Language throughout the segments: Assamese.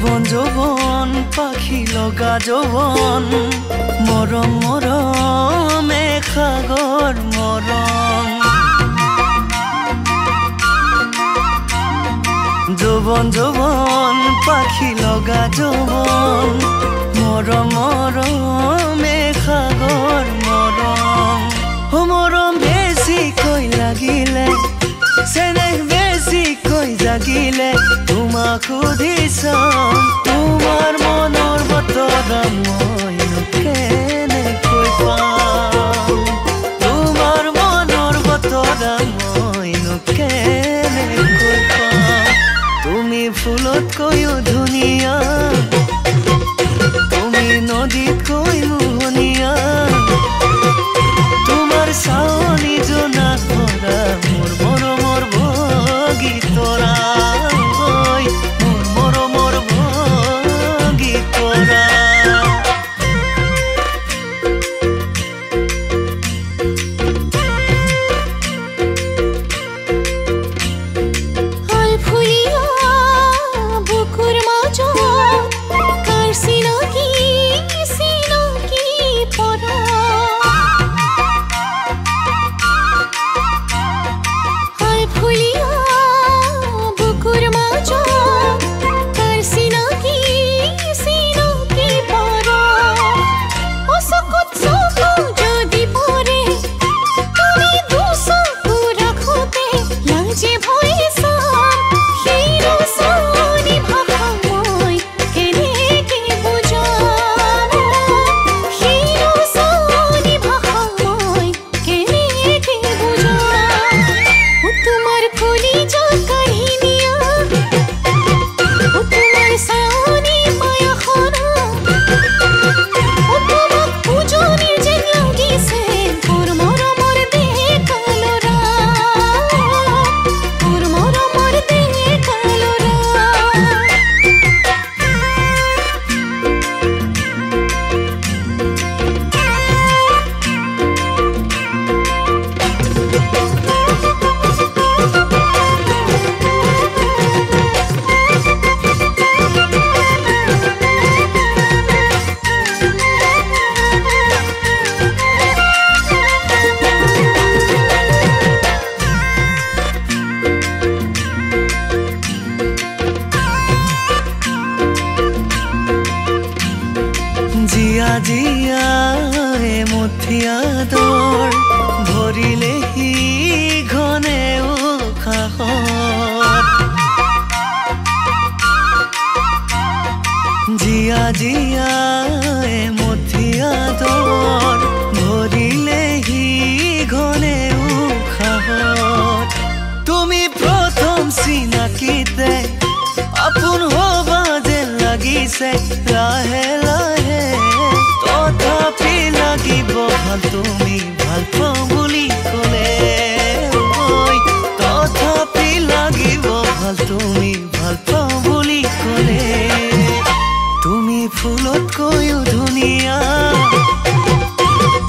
যৌবন যৌবন পাখি লগা যৌবন মরম মরমে সাগর মরম যৌবন যৌবন পাখি লগা যৌবন মরম মরমে সাগর মরম ও মরম বেছিকৈ লাগিলে চেনেহ বেছিকৈ জাগিলে তোমাক সুধিছাম তোমাৰ মনৰ বতৰা মইনো কেনেকৈ পাম তোমাৰ মনৰ বতৰা মইনো কেনেকৈ পাম তুমি ফুলতকৈও ধুনীয়া তুমি নদীতকৈ মোহনীয়া তোমাৰ চাৱনি জোনা ভৰা মোৰ মৰমৰ বগীতৰা মোৰ মৰমৰ বগীতৰা জিয়া জিয়া মুঠিয়া দৰ ভৰিলেহি ঘনে উশাহত জিয়া জিয়া মুঠিয়া দৰ ভৰিলেহি ঘনে উশাহত তুমি প্ৰথম চিনাকিতে আপোন হবা যেন লাগিছে লাহে লাহে তথাপি লাগিব ভাল তুমি ভাল পাওঁ বুলি ক'লে তথাপি লাগিব ভাল তুমি ভাল পাওঁ বুলি ক'লে তুমি ফুলতকৈও ধুনীয়া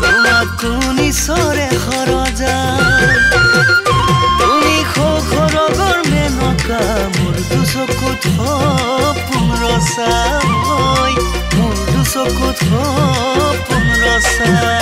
তোমাক কোন ঈশ্বৰে সৰজা তুমি সৰগৰ মেনকা মোৰ দুচকুত সপোন ৰচা মোৰ দুচকুত সপোন ৰচা